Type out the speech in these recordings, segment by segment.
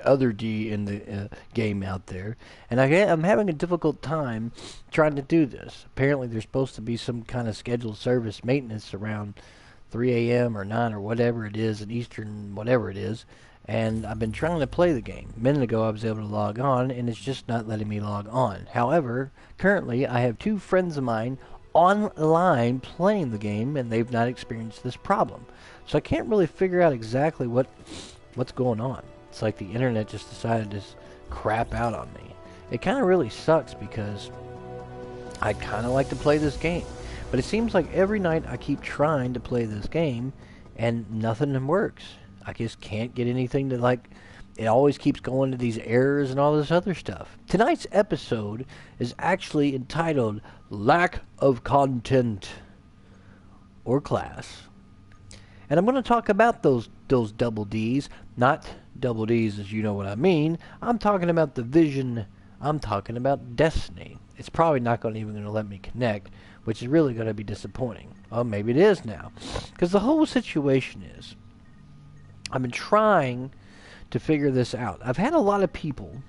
other D in the game out there, and I'm having a difficult time trying to do this. Apparently, there's supposed to be some kind of scheduled service maintenance around 3 a.m. or 9 or whatever it is in Eastern, whatever it is, and I've been trying to play the game. A minute ago, I was able to log on, and it's just not letting me log on. However, currently, I have two friends of mine online playing the game, and they've not experienced this problem. So I can't really figure out exactly what's going on. It's like the internet just decided to crap out on me. It kind of really sucks because I kind of like to play this game. But it seems like every night I keep trying to play this game and nothing works. I just can't get anything to like. It always keeps going to these errors and all this other stuff. Tonight's episode is actually entitled Lack of Content or Class. And I'm going to talk about those double D's, not double D's as you know what I mean. I'm talking about the Vision. I'm talking about Destiny. It's probably not even going to let me connect, which is really going to be disappointing. Oh, maybe it is now. Because the whole situation is, I've been trying to figure this out. I've had a lot of people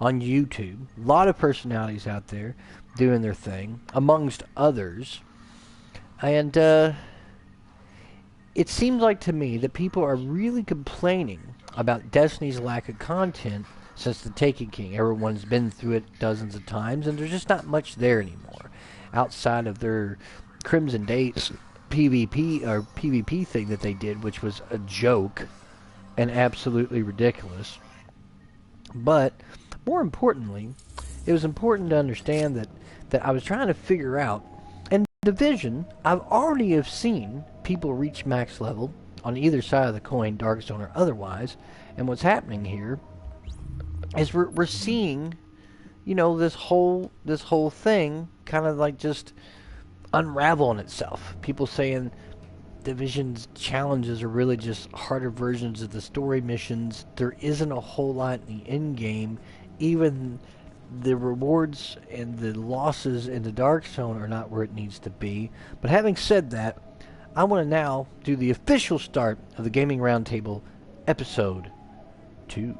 on YouTube, a lot of personalities out there doing their thing, amongst others. And it seems like to me that people are really complaining about Destiny's lack of content since the Taken King. Everyone's been through it dozens of times, and there's just not much there anymore. Outside of their Crimson Dates PvP thing that they did, which was a joke and absolutely ridiculous. But more importantly, it was important to understand that I was trying to figure out, and Division, I've already have seen people reach max level on either side of the coin, Dark Zone or otherwise, and what's happening here is we're seeing, you know, this whole thing kind of like just unravel on itself. People saying Division's challenges are really just harder versions of the story missions. There isn't a whole lot in the end game. Even the rewards and the losses in the Dark Zone are not where it needs to be. But having said that, I want to now do the official start of the Gaming Roundtable episode 2.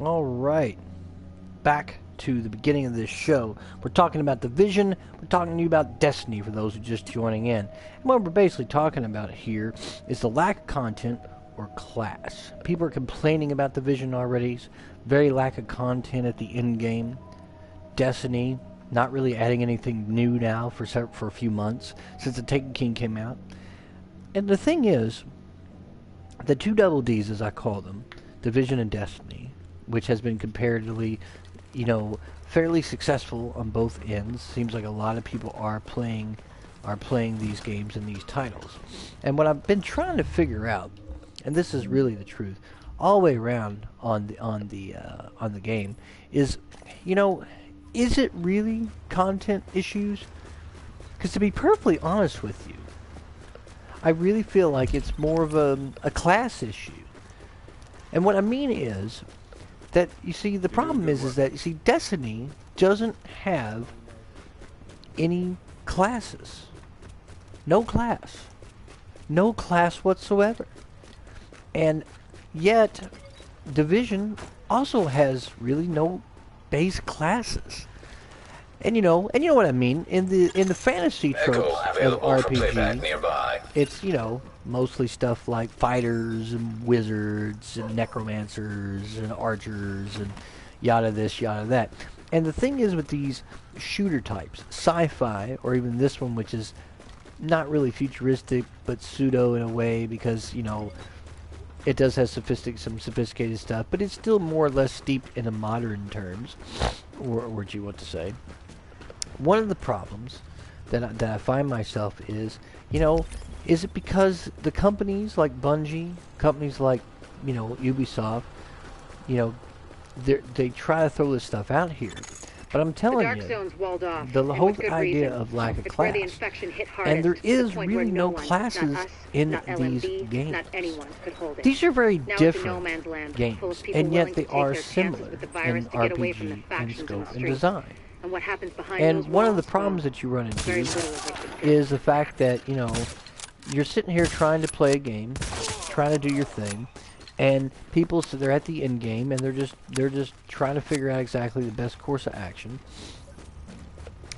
Alright, back to the beginning of this show. We're talking about Division, we're talking to you about Destiny for those who are just joining in. And what we're basically talking about here is the lack of content or class. People are complaining about Division already, very lack of content at the end game. Destiny, not really adding anything new now for a few months since the Taken King came out. And the thing is, the two double Ds as I call them, Division and Destiny, which has been comparatively, you know, fairly successful on both ends. Seems like a lot of people are playing these games and these titles. And what I've been trying to figure out, and this is really the truth, all the way around on the game, is, you know, is it really content issues? Because to be perfectly honest with you, I really feel like it's more of a class issue. And what I mean is that, you see, the problem is that, you see, Destiny doesn't have any classes. No class. No class whatsoever. And yet, Division also has really no base classes. And you know what I mean. In the fantasy tropes of RPG, it's, you know, mostly stuff like fighters and wizards and necromancers and archers and yada this, yada that. And the thing is with these shooter types, sci-fi, or even this one, which is not really futuristic but pseudo in a way, because, you know, it does have some sophisticated stuff, but it's still more or less steeped in the modern terms, or what you want to say. One of the problems that I find myself is, you know, is it because the companies like Bungie, companies like Ubisoft, you know, they try to throw this stuff out here. But I'm telling you, the whole idea of lack of class, and there is really no classes in these games. These are very different games, and yet they are similar in RPG and scope and design. And one of the problems that you run into is the fact that, you're sitting here trying to play a game, trying to do your thing, and people, so they're at the end game, and they're just trying to figure out exactly the best course of action.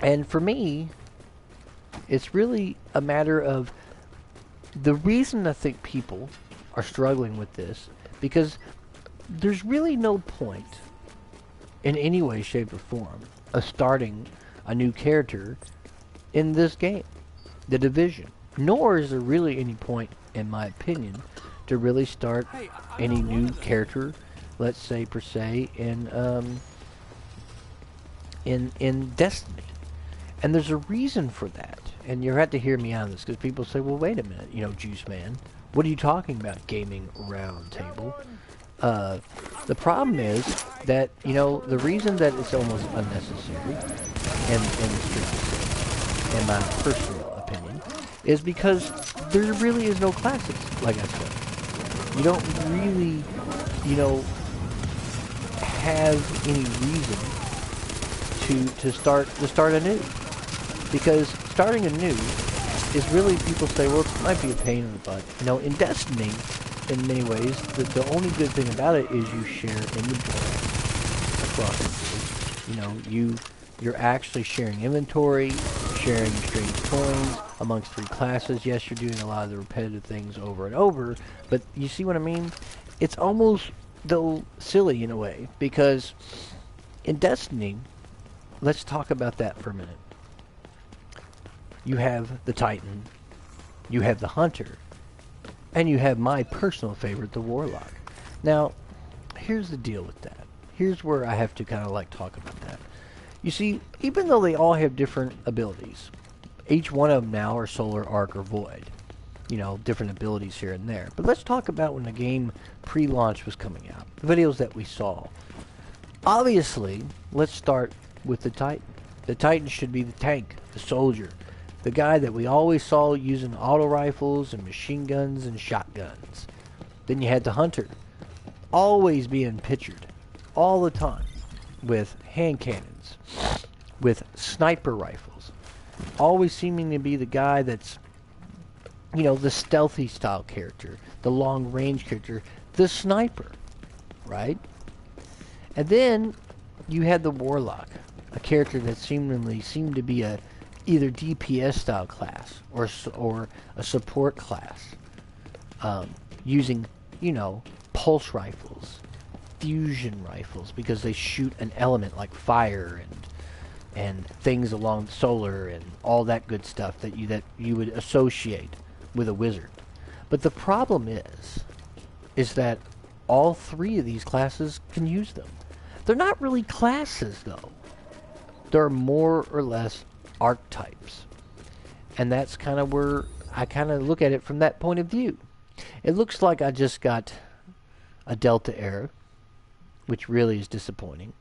And for me, it's really a matter of the reason I think people are struggling with this, because there's really no point in any way, shape, or form of starting a new character in this game, The Division. Nor is there really any point, in my opinion, to really start any new character, let's say per se, in Destiny. And there's a reason for that. And you have to hear me on this, because people say, well, wait a minute, Juice Man, what are you talking about, Gaming Roundtable? The problem is that, the reason that it's almost unnecessary, in my personal opinion, is because there really is no classes, like I said. You don't really, have any reason to start anew. Because starting anew is really, people say, well, it might be a pain in the butt. In Destiny, in many ways, the only good thing about it is you share inventory across the board. You're actually sharing inventory, sharing strange coins amongst 3 classes. Yes, you're doing a lot of the repetitive things over and over, but you see what I mean? It's almost, though, silly in a way, because in Destiny, let's talk about that for a minute. You have the Titan, you have the Hunter, and you have my personal favorite, the Warlock. Now, here's the deal with that. Here's where I have to kind of talk about that. You see, even though they all have different abilities, each one of them now are Solar, Arc, or Void. Different abilities here and there. But let's talk about when the game pre-launch was coming out. The videos that we saw. Obviously, let's start with the Titan. The Titan should be the tank, the soldier. The guy that we always saw using auto rifles and machine guns and shotguns. Then you had the Hunter. Always being pictured. All the time. With hand cannons. With sniper rifles. Always seeming to be the guy that's, the stealthy style character. The long range character. The sniper. Right? And then you had the Warlock. A character that seemed to be a either DPS style class or a support class, using pulse rifles, fusion rifles, because they shoot an element like fire and things along solar and all that good stuff that you would associate with a wizard. But the problem is that all 3 of these classes can use them. They're not really classes though. They're more or less archetypes. And that's kind of where I kind of look at it from that point of view. It looks like I just got a Delta error, which really is disappointing.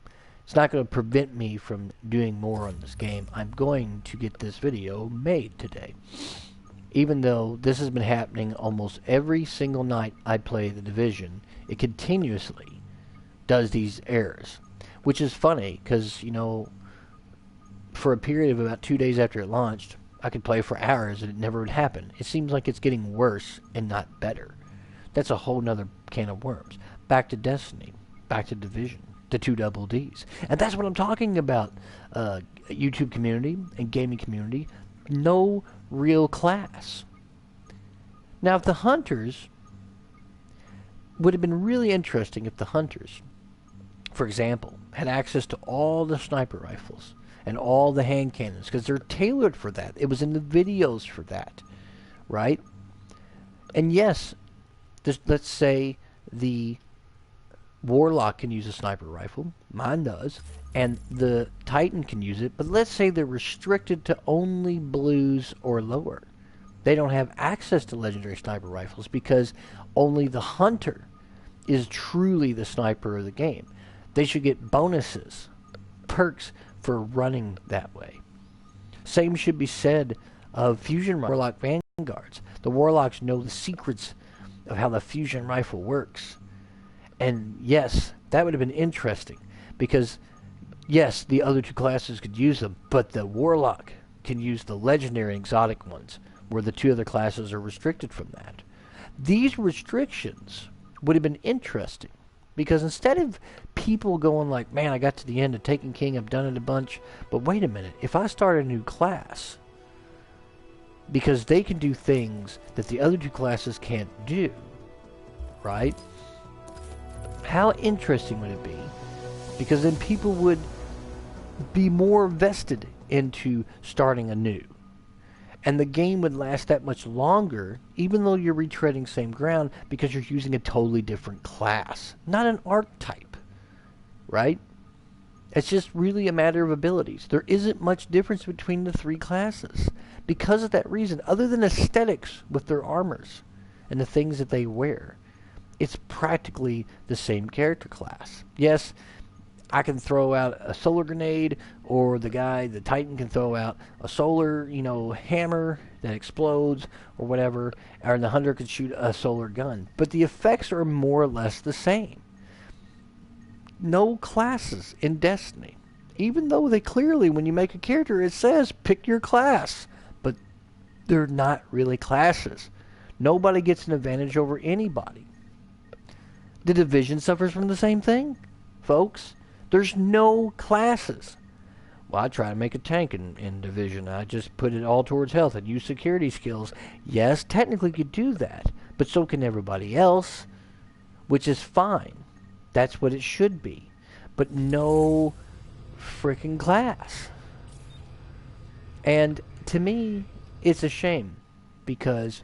It's not going to prevent me from doing more on this game. I'm going to get this video made today. Even though this has been happening almost every single night I play The Division, it continuously does these errors. Which is funny, because, for a period of about 2 days after it launched, I could play for hours and it never would happen. It seems like it's getting worse and not better. That's a whole nother can of worms. Back to Destiny. Back to Division. The 2 double Ds. And that's what I'm talking about. YouTube community and gaming community. No real class. Now, if the Hunters... would have been really interesting if the Hunters, for example, had access to all the sniper rifles and all the hand cannons, because they're tailored for that. It was in the videos for that, right? And yes, let's say the Warlock can use a sniper rifle. Mine does. And the Titan can use it. But let's say they're restricted to only blues or lower. They don't have access to legendary sniper rifles because only the Hunter is truly the sniper of the game. They should get bonuses, perks for running that way. Same should be said of Fusion Warlock Vanguards. The Warlocks know the secrets of how the Fusion Rifle works. And yes, that would have been interesting, because yes, the other two classes could use them, but the Warlock can use the legendary and exotic ones, where the two other classes are restricted from that. These restrictions would have been interesting, because instead of people going like, man, I got to the end of Taken King, I've done it a bunch, but wait a minute, if I start a new class, because they can do things that the other two classes can't do, right? How interesting would it be? Because then people would be more vested into starting anew. And the game would last that much longer, even though you're retreading same ground, because you're using a totally different class, not an archetype, right? It's just really a matter of abilities. There isn't much difference between the three classes. Because of that reason, other than aesthetics with their armors and the things that they wear, it's practically the same character class. Yes, I can throw out a solar grenade, or the Titan can throw out a solar, hammer that explodes, or whatever, or the Hunter can shoot a solar gun. But the effects are more or less the same. No classes in Destiny. Even though they clearly, when you make a character, it says, pick your class. But they're not really classes. Nobody gets an advantage over anybody. The Division suffers from the same thing, folks. There's no classes. Well, I try to make a tank in Division. I just put it all towards health and use security skills. Yes, technically you could do that, but so can everybody else, which is fine. That's what it should be. But no freaking class. And to me, it's a shame, because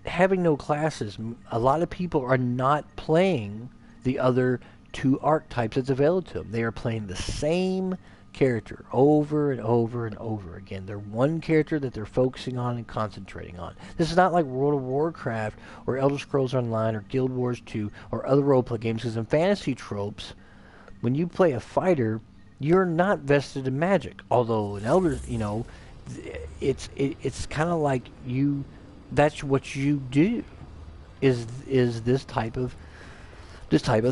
having no classes, a lot of people are not playing the other two archetypes that's available to them. They are playing the same character over and over and over again. They're one character that they're focusing on and concentrating on. This is not like World of Warcraft or Elder Scrolls Online or Guild Wars 2 or other roleplay games, because in fantasy tropes, when you play a fighter, you're not vested in magic. Although in Elder, it's kind of like that's what you do, is this type of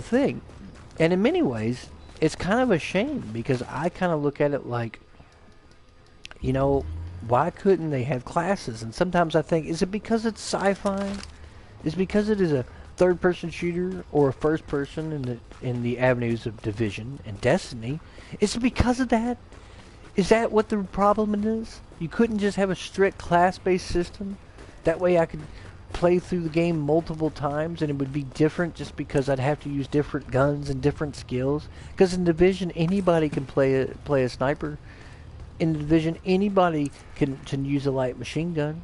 thing. And in many ways, it's kind of a shame, because I kind of look at it like, why couldn't they have classes? And sometimes I think, is it because it's sci-fi? Is it because it is a third-person shooter or a first-person in the avenues of Division and Destiny? Is it because of that? Is that what the problem is? You couldn't just have a strict class-based system? That way I could play through the game multiple times and it would be different, just because I'd have to use different guns and different skills. Because in Division, anybody can play a sniper. In Division, anybody can use a light machine gun.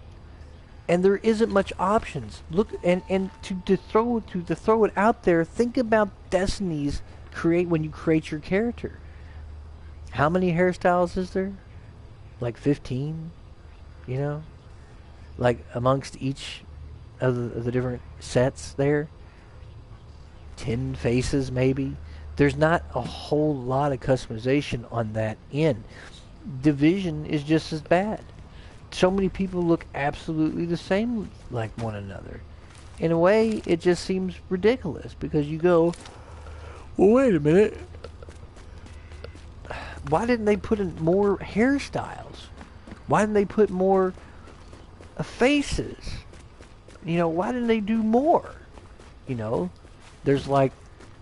And there isn't much options. Look, and to throw it out there, think about Destiny's when you create your character. How many hairstyles is there? Like 15? Like amongst each of the different sets there? 10 faces maybe? There's not a whole lot of customization on that end. Division is just as bad. So many people look absolutely the same like one another. In a way, it just seems ridiculous, because you go, well, wait a minute. Why didn't they put in more hairstyles? Why didn't they put more faces? Why didn't they do more? There's like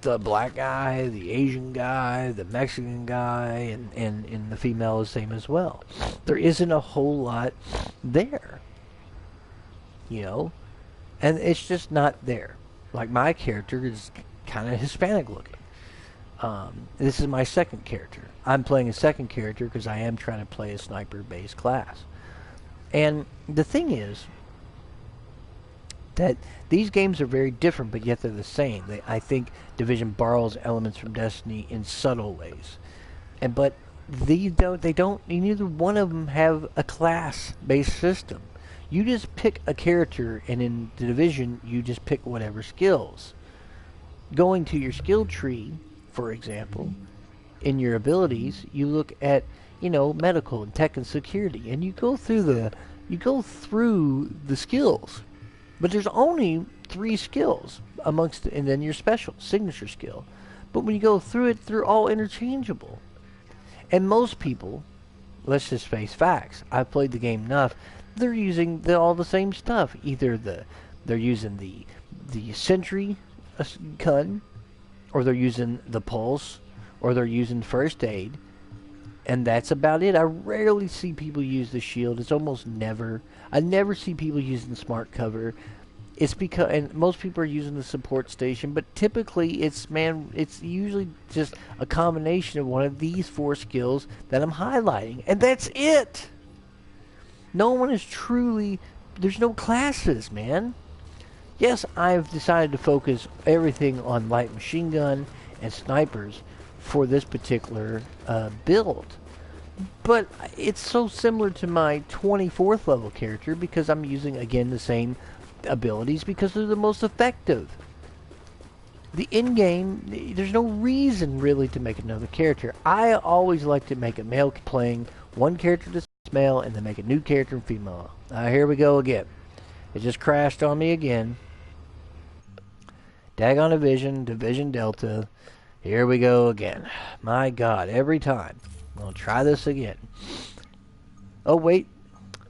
the black guy, the Asian guy, the Mexican guy, and the female is same as well. There isn't a whole lot there. And it's just not there. Like, my character is kind of Hispanic looking. This is my second character. I'm playing a second character because I am trying to play a sniper-based class. And the thing is that these games are very different, but yet they're the same. I think Division borrows elements from Destiny in subtle ways. But neither one of them have a class-based system. You just pick a character, and in the Division, you just pick whatever skills. Going to your skill tree, for example, in your abilities, you look at, medical and tech and security, and you go through the skills. But there's only 3 skills and then your special signature skill. But when you go through it, they're all interchangeable. And most people, let's just face facts. I've played the game enough. They're using all the same stuff. Either they're using the sentry gun, or they're using the pulse, or they're using first aid, and that's about it. I rarely see people use the shield. It's almost never. I never see people using smart cover. It's because, and most people are using the support station, but typically it's usually just a combination of one of these 4 skills that I'm highlighting, and that's it. No one is truly. There's no classes, man. Yes, I've decided to focus everything on light machine gun and snipers for this particular build. But it's so similar to my 24th level character because I'm using, again, the same abilities because they're the most effective. The in-game, there's no reason really to make another character. I always like to make a male playing one character that's male and then make a new character female. Here we go again. It just crashed on me again. Daggone Division Delta. Here we go again. My God, every time. I'll try this again. Oh, wait.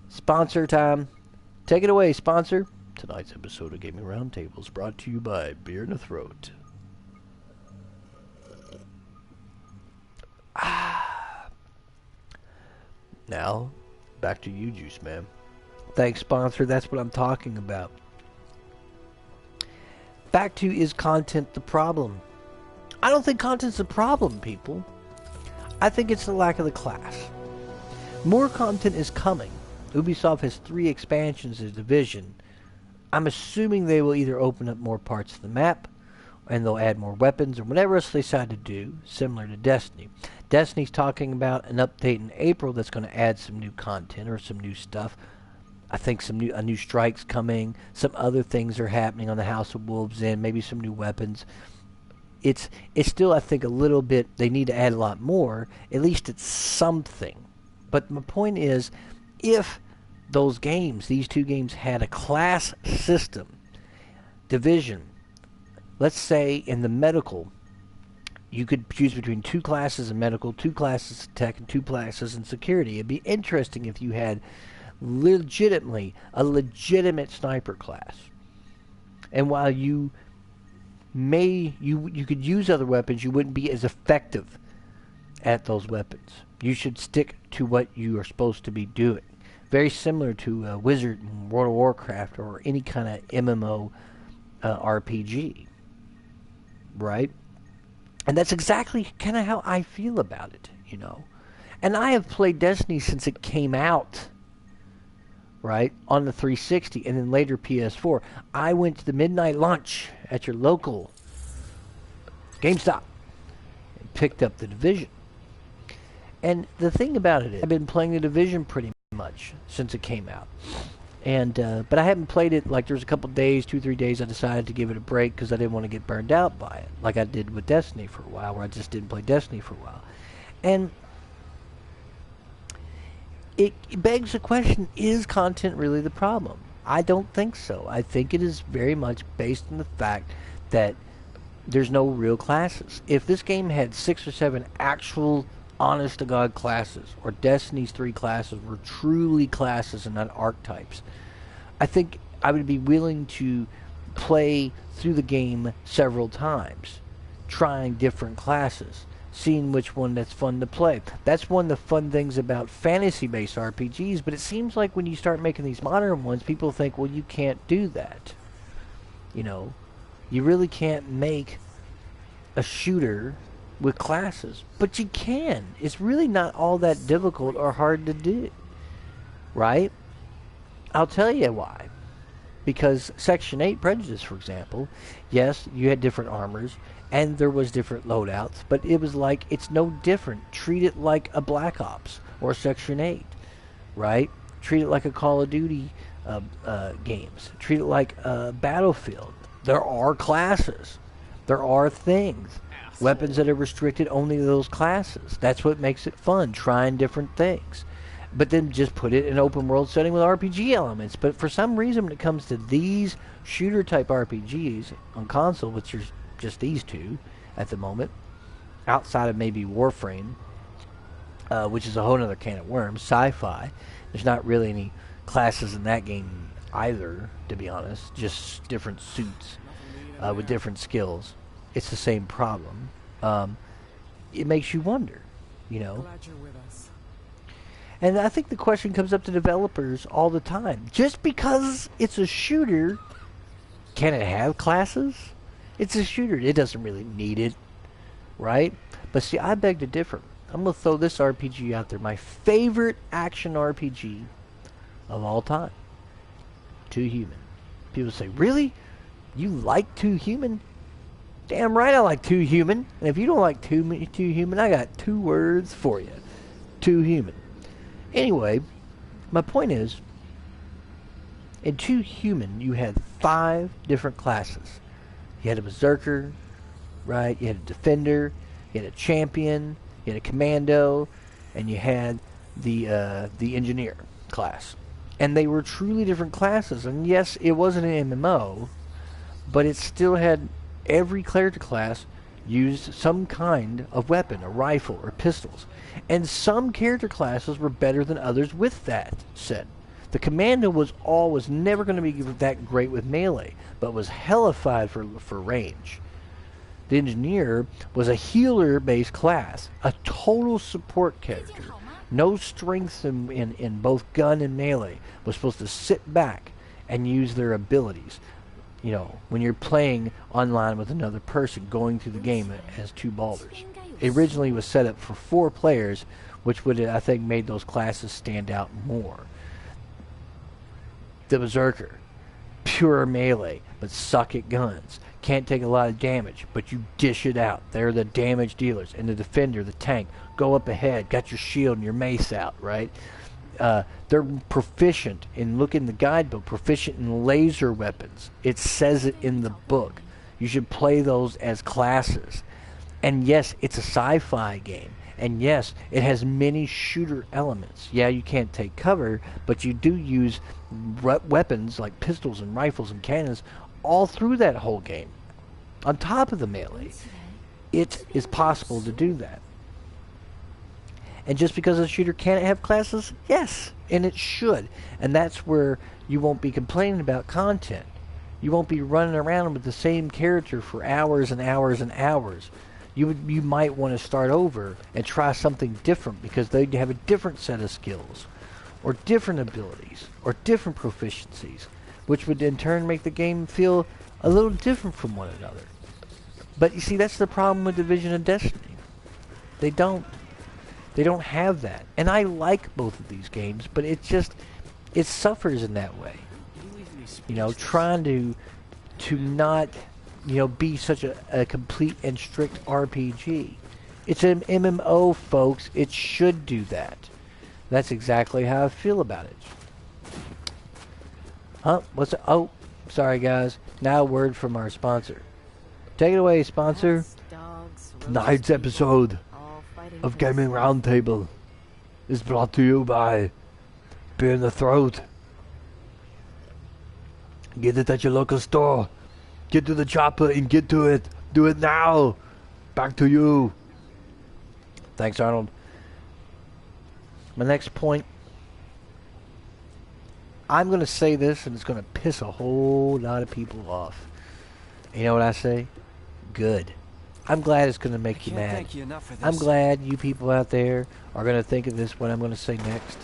Sponsor time. Take it away, sponsor. Tonight's episode of Gaming Roundtable is brought to you by Beer in the Throat. Now, back to you, Juice Man. Thanks, sponsor. That's what I'm talking about. Back to, is content the problem? I don't think content's the problem, people. I think it's the lack of the class. More content is coming. Ubisoft has 3 expansions of Division. I'm assuming they will either open up more parts of the map, and they'll add more weapons, or whatever else they decide to do, similar to Destiny. Destiny's talking about an update in April that's going to add some new content, or some new stuff. I think a new strike's coming, some other things are happening on the House of Wolves End, maybe some new weapons. It's still, I think, a little bit, they need to add a lot more. At least it's something. But my point is, if these 2 games had a class system, Division, let's say in the medical, you could choose between 2 classes in medical, 2 classes in tech, and 2 classes in security. It'd be interesting if you had a legitimate sniper class. And while you could use other weapons, you wouldn't be as effective at those weapons. You should stick to what you are supposed to be doing. Very similar to Wizard in World of Warcraft or any kind of MMO RPG. Right? And that's exactly kind of how I feel about it, And I have played Destiny since it came out, right, on the 360 and then later PS4. I went to the midnight lunch at your local GameStop and picked up the Division. And the thing about it is, I've been playing the Division pretty much since it came out. And but I haven't played it, like there's a couple days, 2-3 days, I decided to give it a break because I didn't want to get burned out by it, like I did with Destiny for a while, where I just didn't play Destiny for a while. And it begs the question, is content really the problem? I don't think so. I think it is very much based on the fact that there's no real classes. If this game had 6 or 7 actual honest-to-God classes, or Destiny's 3 classes were truly classes and not archetypes, I think I would be willing to play through the game several times, trying different classes, seeing which one that's fun to play. That's one of the fun things about fantasy-based RPGs, but it seems like when you start making these modern ones, people think, well, you can't do that. You really can't make a shooter with classes, but you can. It's really not all that difficult or hard to do, right? I'll tell you why. Because Section 8 Prejudice, for example, yes, you had different armors, and there was different loadouts, but it was like, it's no different. Treat it like a Black Ops or Section 8, right? Treat it like a Call of Duty games. Treat it like a Battlefield. There are classes. There are things. Weapons that are restricted only to those classes. That's what makes it fun, trying different things. But then just put it in an open world setting with RPG elements. But for some reason, when it comes to these shooter type RPGs on console, which are just these two at the moment, outside of maybe Warframe, which is a whole other can of worms, sci-fi, there's not really any classes in that game either, to be honest. Just different suits with different skills. It's the same problem. It makes you wonder, you know. Glad you're with us. And I think the question comes up to developers all the time. Just because it's a shooter, can it have classes? It's a shooter. It doesn't really need it, right? But see, I beg to differ. I'm going to throw this RPG out there. My favorite action RPG of all time. Too Human. People say, really? You like Too Human? Damn right I like Too Human. And if you don't like Too Human, I got 2 words for you. Too Human. Anyway, my point is, in Too Human, you had 5 different classes. You had a Berserker, right? You had a Defender, you had a Champion, you had a Commando, and you had the Engineer class. And they were truly different classes. And yes, it wasn't an MMO, but it still had every character class used some kind of weapon, a rifle or pistols. And some character classes were better than others with that said. The Commando was never going to be that great with melee, but was hellified for range. The Engineer was a healer-based class, a total support character. No strengths in both gun and melee. Was supposed to sit back and use their abilities. You know, when you're playing online with another person, going through the game as 2 ballers. It originally was set up for 4 players, which would have, I think, made those classes stand out more. The Berserker, pure melee, but suck at guns. Can't take a lot of damage, but you dish it out. They're the damage dealers. And the Defender, the tank, go up ahead, got your shield and your mace out, right? They're proficient in, look in the guidebook, proficient in laser weapons. It says it in the book. You should play those as classes. And yes, it's a sci-fi game. And yes, it has many shooter elements. Yeah, you can't take cover, but you do use weapons like pistols and rifles and cannons all through that whole game. On top of the melee, it is possible to do that. And just because a shooter can't have classes, yes, and it should. And that's where you won't be complaining about content. You won't be running around with the same character for hours and hours and hours. You might want to start over and try something different because they have a different set of skills or different abilities or different proficiencies, which would in turn make the game feel a little different from one another. But you see, that's the problem with Division and Destiny. They don't have that. And I like both of these games, but it suffers in that way. You know, trying to not, you know, be such a complete and strict RPG. It's an MMO, folks. It should do that. That's exactly how I feel about it. Huh? What's it? Oh, sorry guys. Now a word from our sponsor. Take it away, sponsor. Tonight's episode of Gaming Roundtable is brought to you by Beer in the Throat. Get it at your local store. Get to the chopper and get to it. Do it now. Back to you. Thanks, Arnold. My next point. I'm going to say this and it's going to piss a whole lot of people off. You know what I say? Good. I'm glad it's going to make you mad. I'm glad you people out there are going to think of this, what I'm going to say next.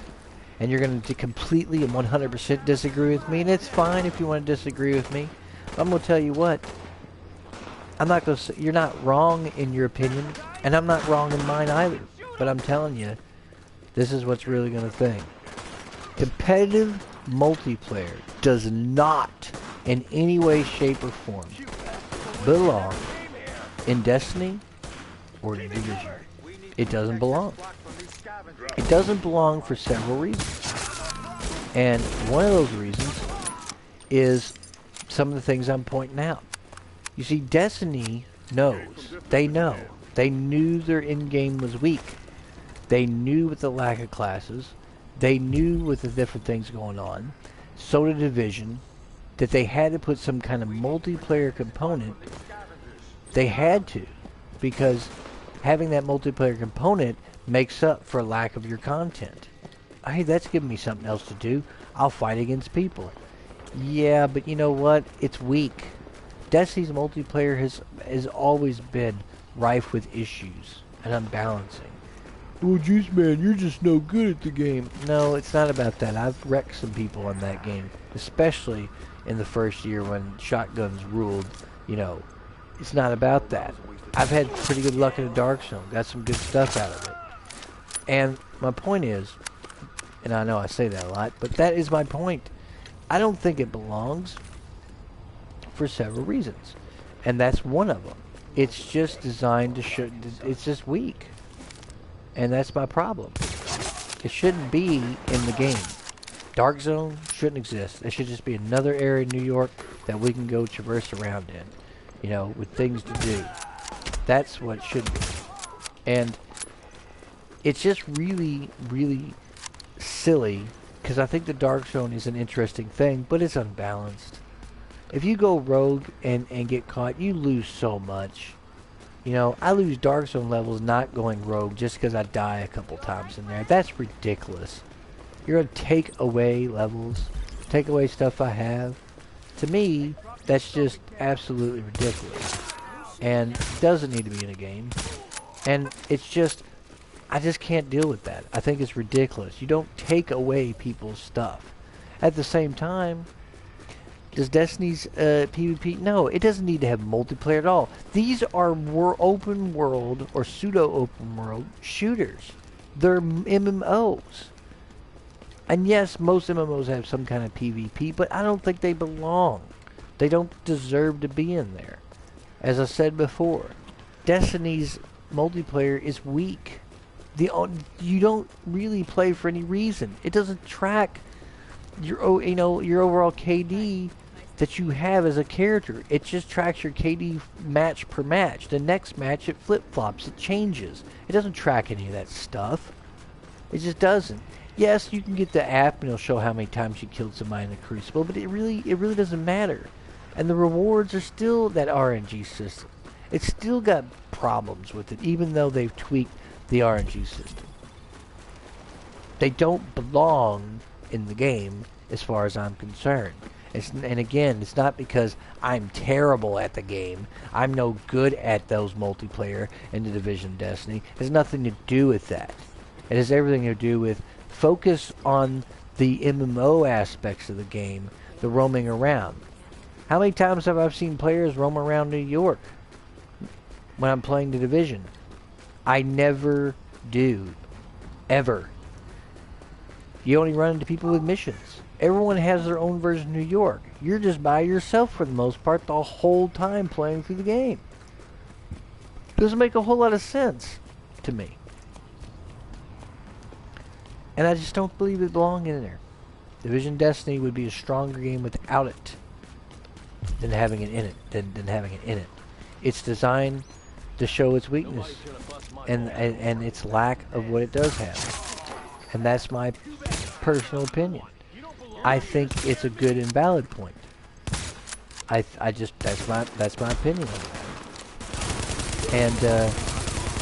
And you're going to completely and 100% disagree with me. And it's fine if you want to disagree with me. But I'm going to tell you what. I'm not going to say, you're not wrong in your opinion. And I'm not wrong in mine either. But I'm telling you, this is what's really going to think. Competitive multiplayer does not, in any way, shape, or form, belong in Destiny or in Division. It doesn't belong. It doesn't belong for several reasons. And one of those reasons is some of the things I'm pointing out. You see, Destiny knows. They know. They knew their in-game was weak. They knew with the lack of classes. They knew with the different things going on. So did Division. That they had to put some kind of multiplayer component. They had to. Because having that multiplayer component makes up for lack of your content. Hey, that's giving me something else to do. I'll fight against people. Yeah, but you know what? It's weak. Destiny's multiplayer has always been rife with issues and unbalancing. Oh, Juice Man, you're just no good at the game. No, it's not about that. I've wrecked some people on that game, especially in the first year when shotguns ruled. You know, it's not about that. I've had pretty good luck in the Dark Zone. Got some good stuff out of it. And my point is, and I know I say that a lot, but that is my point. I don't think it belongs for several reasons. And that's one of them. It's just designed to show, it's just weak. And that's my problem. It shouldn't be in the game. Dark Zone shouldn't exist. It should just be another area in New York that we can go traverse around in. You know, with things to do. That's what it should be. And it's just really, really silly, because I think the Dark Zone is an interesting thing, but it's unbalanced. If you go rogue and get caught, you lose so much. You know, I lose Dark Zone levels not going rogue just because I die a couple times in there. That's ridiculous. You're going to take away levels, take away stuff I have. To me, that's just absolutely ridiculous. And it doesn't need to be in a game. And it's just, I just can't deal with that. I think it's ridiculous. You don't take away people's stuff. At the same time, does Destiny's PvP? No, it doesn't need to have multiplayer at all. These are open world or pseudo open world shooters. They're MMOs. And yes, most MMOs have some kind of PvP, but I don't think they belong. They don't deserve to be in there. As I said before, Destiny's multiplayer is weak. You don't really play for any reason. It doesn't track your overall KD that you have as a character. It just tracks your KD match per match. The next match it flip-flops, it changes. It doesn't track any of that stuff. It just doesn't. Yes, you can get the app and it'll show how many times you killed somebody in the Crucible, but it really doesn't matter. And the rewards are still that RNG system. It's still got problems with it, even though they've tweaked the RNG system. They don't belong in the game as far as I'm concerned. And again, it's not because I'm terrible at the game. I'm no good at those multiplayer and the Division Destiny. It has nothing to do with that. It has everything to do with focus on the MMO aspects of the game, the roaming around. How many times have I seen players roam around New York when I'm playing the Division? I never do. Ever. You only run into people with missions. Everyone has their own version of New York. You're just by yourself for the most part the whole time playing through the game. Doesn't make a whole lot of sense to me. And I just don't believe it belongs in there. Division Destiny would be a stronger game without it than having it in it. Than having it in it. It's designed to show its weakness and its lack of what it does have. And that's my personal opinion. I think it's a good and valid point. I just that's my opinion on that. And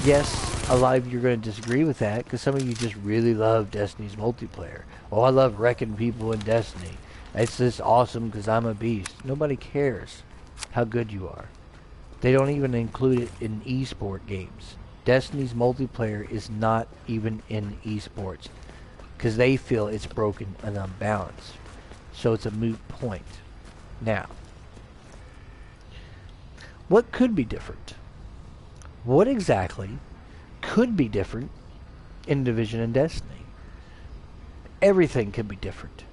yes, a lot of you are going to disagree with that because some of you just really love Destiny's multiplayer. Oh, I love wrecking people in Destiny. It's just awesome because I'm a beast. Nobody cares how good you are. They don't even include it in esport games. Destiny's multiplayer is not even in esports because they feel it's broken and unbalanced. So it's a moot point. Now, what could be different? What exactly could be different in Division and Destiny? Everything could be different.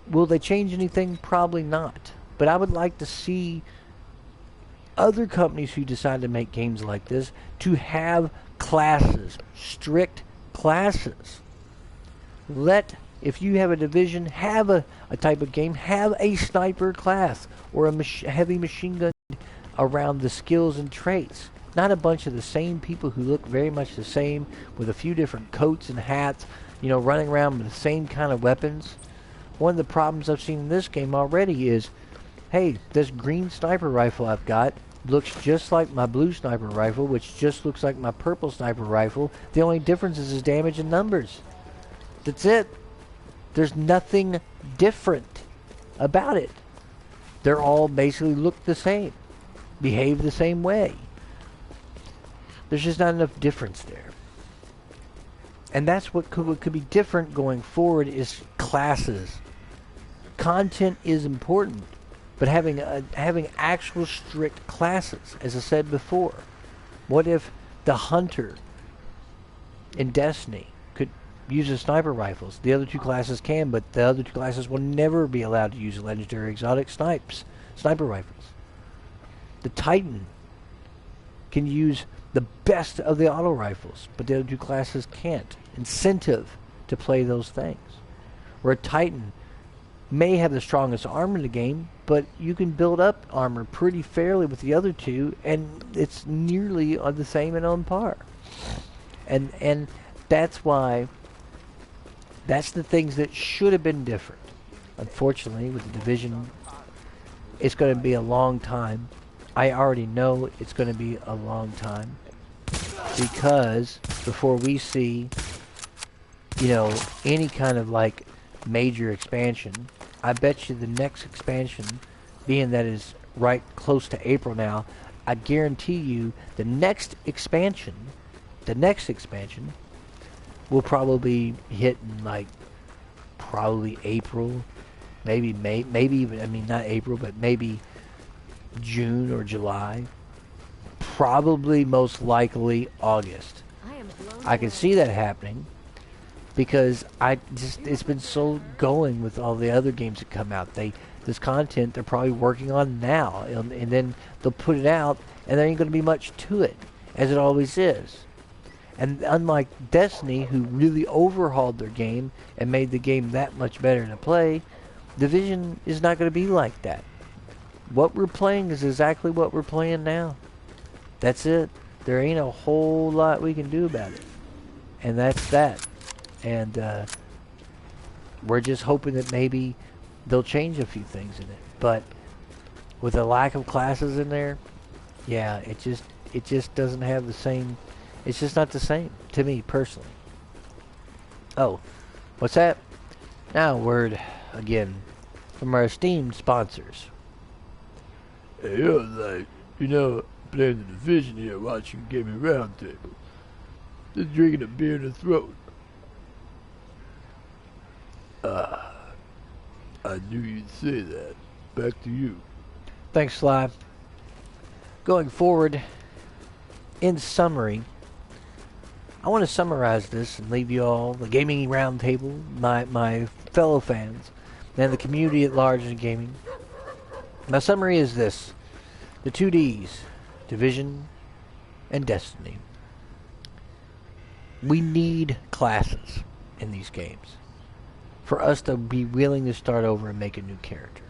Will they change anything? Probably not. But I would like to see other companies who decide to make games like this to have classes, strict classes. Let if you have a division, have a type of game, have a sniper class or a heavy machine gun around the skills and traits. Not a bunch of the same people who look very much the same with a few different coats and hats, running around with the same kind of weapons. One of the problems I've seen in this game already is, hey, this green sniper rifle I've got looks just like my blue sniper rifle, which just looks like my purple sniper rifle. The only difference is damage and numbers. That's it. There's nothing different about it. They're all basically look the same, behave the same way. There's just not enough difference there. And that's what could be different going forward is classes. Content is important, but having actual strict classes, as I said before. What if the hunter in Destiny could use the sniper rifles? The other two classes can, but the other two classes will never be allowed to use legendary exotic sniper rifles. The Titan can use the best of the auto rifles, but the other two classes can't. Incentive to play those things. Where a Titan may have the strongest armor in the game, but you can build up armor pretty fairly with the other two, and it's nearly on the same and on par. And that's why, that's the things that should have been different. Unfortunately, with the Division, it's going to be a long time. I already know it's going to be a long time, because before we see, any kind of major expansion, I bet you the next expansion, being that is right close to April now, I guarantee you the next expansion will probably hit in probably April, maybe May, maybe even, not April, but maybe June or July, probably most likely August. I can see that happening because it's been so going with all the other games that come out. This content they're probably working on now, and then they'll put it out, and there ain't going to be much to it, as it always is. And unlike Destiny, who really overhauled their game and made the game that much better to play, Division is not going to be like that. What we're playing is exactly what we're playing now. That's it. There ain't a whole lot we can do about it. And that's that. And we're just hoping that maybe they'll change a few things in it. But with a lack of classes in there, yeah, it just doesn't have the same. It's just not the same to me personally. Oh, what's that? Now a word again from our esteemed sponsors. Hey, playing the Division here, watching Gaming Roundtable. Just drinking a beer in the throat. I knew you'd say that. Back to you. Thanks, Sly. Going forward, in summary, I want to summarize this and leave you all, the Gaming Roundtable, my fellow fans, and the community at large in gaming. My summary is this. The 2Ds, Division and Destiny. We need classes in these games for us to be willing to start over and make a new character.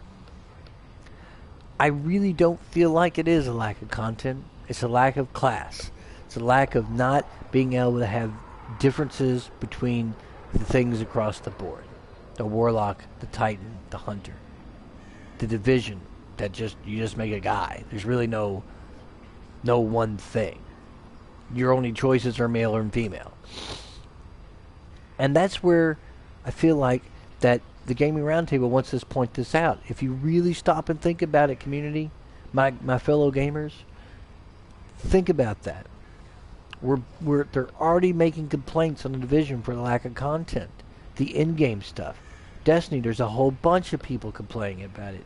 I really don't feel like it is a lack of content. It's a lack of class. It's a lack of not being able to have differences between the things across the board. The Warlock, the Titan, the Hunter. The Division, that you just make a guy. There's really no one thing. Your only choices are male or female. And that's where I feel like that the Gaming Roundtable wants to point this out. If you really stop and think about it, community, my fellow gamers, think about that. They're already making complaints on the Division for the lack of content, the in-game stuff. Destiny, there's a whole bunch of people complaining about it.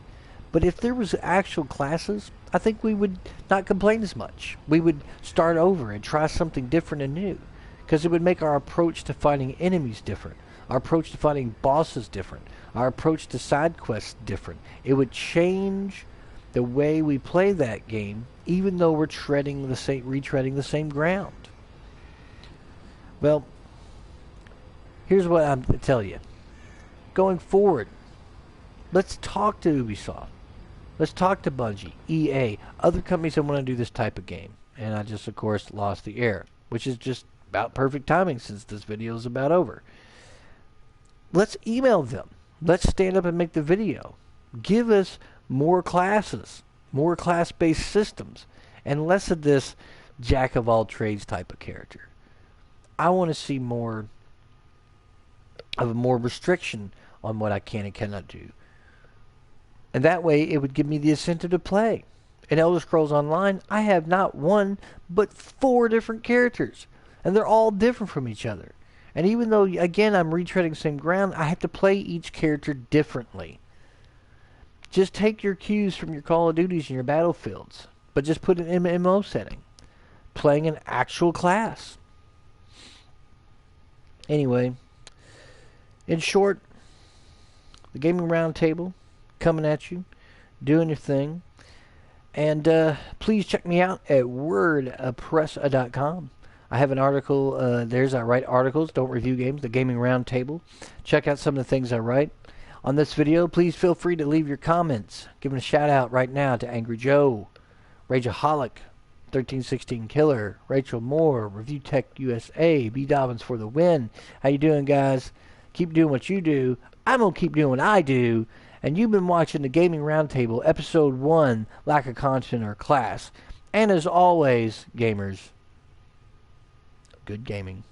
But if there was actual classes, I think we would not complain as much. We would start over and try something different and new, because it would make our approach to fighting enemies different, our approach to fighting bosses different, our approach to side quests different. It would change the way we play that game, even though we're retreading the same ground. Well, here's what I'm to tell you. going forward, let's talk to Ubisoft. Let's talk to Bungie, EA, other companies that want to do this type of game. And I just, of course, lost the air, which is just about perfect timing since this video is about over. Let's email them. Let's stand up and make the video. Give us more classes, more class-based systems, and less of this jack-of-all-trades type of character. I want to see more of a more restriction on what I can and cannot do. And that way, it would give me the incentive to play. In Elder Scrolls Online, I have not one, but 4 different characters. And they're all different from each other. And even though, again, I'm retreading the same ground, I have to play each character differently. Just take your cues from your Call of Duties and your Battlefields, but just put an MMO setting. Playing an actual class. Anyway, in short, the Gaming Roundtable coming at you, doing your thing. And please check me out at wordpress.com. I have an article, I write articles, don't review games, the Gaming Roundtable. Check out some of the things I write. On this video, please feel free to leave your comments. Give a shout out right now to Angry Joe, Rageaholic, 1316 Killer, Rachel Moore, Review Tech USA, B Dobbins for the win. How you doing, guys? Keep doing what you do. I'm going to keep doing what I do. And you've been watching the Gaming Roundtable, Episode 1, Lack of Content or Class. And as always, gamers, good gaming.